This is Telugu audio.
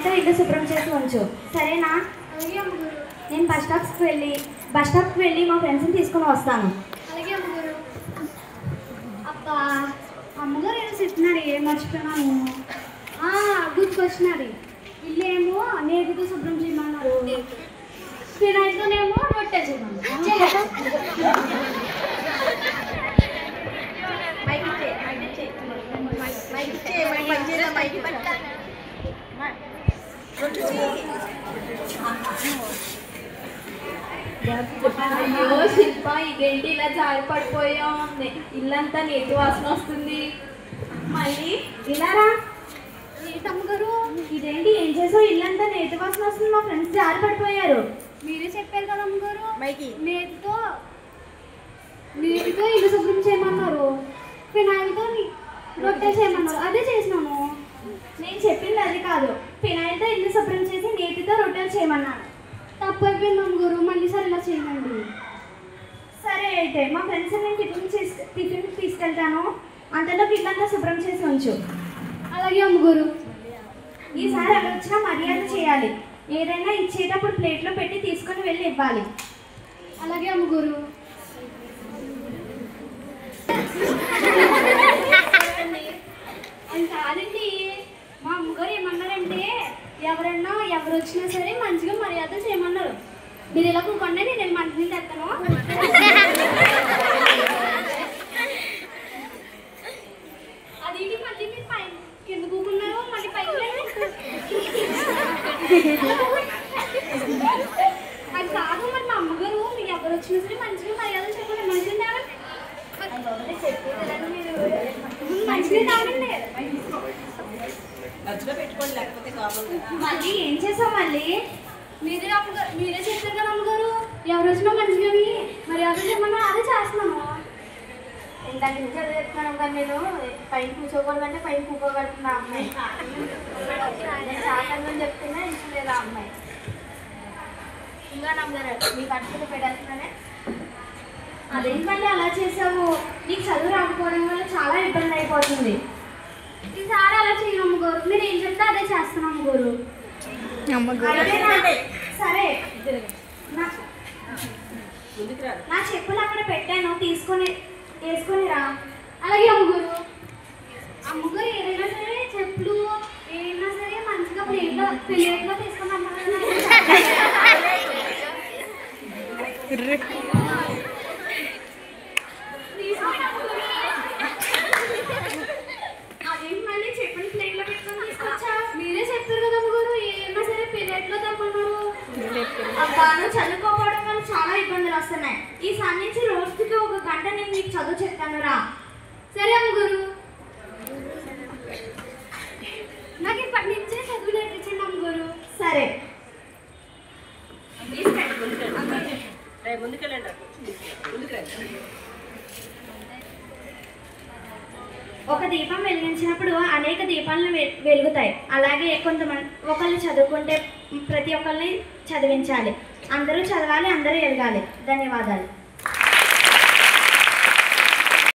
ఫినాయిల్తో ఇల్లు శుభ్రం చేసి ఉంచు, సరేనా? అలాగే అమ్మగారు. నేను బస్ స్టాప్కి వెళ్ళి మా ఫ్రెండ్స్ని తీసుకుని వస్తాను. అలాగే అమ్మగారు. అబ్బా, అమ్మగారు ఏమో చెప్తున్నారు, ఏం మర్చిపోయినాను. గుర్తుకొచ్చినది. ఇల్లేమో నేతితో శుభ్రం చేయమన్నారు, ఫినాయిల్తోనేమో రొట్టె చేయమన్నారు. అయ్యో శిల్ప, ఇదేంటి ఇలా జారి పడిపోయా? ఇల్లంతా నీటి వాసన వస్తుంది. మళ్ళీ ఇలారా. అమ్మగారు, ఇదేంటి, ఏం చేసావు? ఇల్లంతా నేతి వాసన వస్తుంది, మా ఫ్రెండ్స్ జారి పడిపోయారు. మీరే చెప్పారు కదా అమ్మగారు, నేతితో ఇల్లు శుభ్రం చేయమన్నారు, ఫినాయిల్తో రొట్టె చేయమన్నారు, అదే చేసినాము. నేను చెప్పింది అది కాదు, ఫినాయిల్తో ఇల్లు శుభ్రం చేసి నేతితో రొట్టెలు చేయమన్నాను. తప్పు అయిపోయింది అమ్మగారు, మళ్ళీ సరే ఇలా చేయండి. సరే అయితే మా ఫ్రెండ్స్ నేను టిఫిన్ తీసుకెళ్తాను, అంతలోకి ఇల్లంతా శుభ్రం చేసి ఉంచు. అలాగే అమ్మగారు. ఈసారి అలా వచ్చినా మర్యాద చేయాలి, ఏదైనా ఇచ్చేటప్పుడు ప్లేట్లో పెట్టి తీసుకొని వెళ్ళి ఇవ్వాలి. అలాగే అమ్మగారు. అది కాదండి, మా అమ్మగారు ఏమన్నారంటే ఎవరు వచ్చినా సరే మంచిగా మర్యాద చేయమన్నారు. మీరు ఇలా కూకుండా నేను మంచి నీళ్ళు తెస్తాను. అదేంటి మళ్ళీ మీరు పై కింద కూకున్నారు, మళ్ళీ పైకి అది కాదు. మరి మా అమ్మగారు మీరు ఎవరు వచ్చినా సరే మంచిగా మర్యాద చెప్పండి, మంచిగా మంచిగా తాగండి. మళ్ళీ ఏం చేసావు? మళ్ళీ మీరే చెప్పారు కదా అమ్మగారు, ఎవరు వచ్చినా మంచిగా మర్యాద చెప్పమన్నా అదే చేస్తున్నాము. ఇందాక నుంచి అదే చెప్తున్నాను కానీ నేను పైన కూర్చోకూడదంటే పైన కూకోగలుగుతున్నా అమ్మాయి. నేను శాఖంగా చెప్తున్నా ఇంట్లో అమ్మాయి. ఇంకా నమ్మగారు మీ కట్టుకుని పెట్టేస్తున్నానే. అదేంటి మళ్ళీ అలా చేసావు? నీకు చదువు రాకపోవడం వల్ల చాలా ఇబ్బంది అయిపోతుంది. ఈసారి అలా చేయను అమ్మగారు, మీరు ఏం చెప్తే అదే చేస్తాను అమ్మగారు. సరే, నా చెప్పులు అక్కడ పెట్టాను, వేసుకొని రా. అలాగే అమ్మగారు. అమ్మగారు ఏదైనా సరే చెప్పులు ఏదైనా సరే మంచిగా ప్లేట్లో తీసుకుని అమ్మగారు. అదేంటి మళ్ళీ చెప్పులు ప్లేట్లో పెట్టుకొని తీసుకొచ్చా? మీరే చెప్పారు కదా అమ్మగారు, ఏదైనా సరే ప్లేట్లో తప్పన్నారు. అబ్బాను చదువుకోవడం వల్ల చాలా ఇబ్బందులు వస్తున్నాయి. ఈసారి నుంచి రోజుకి 1 గంట నేను నీకు చదువు చెప్తాను రా. సరే అమ్మగారు. నాకు ఇప్పటి నుంచే చదువు నేర్పించండి అమ్మగారు. సరే, ఒక దీపం వెలిగించినప్పుడు అనేక దీపాలను వెలుగుతాయి. అలాగే ఒకళ్ళు చదువుకుంటే ప్రతి ఒక్కరిని చదివించాలి. అందరూ చదవాలి, అందరూ ఎదగాలి. ధన్యవాదాలు.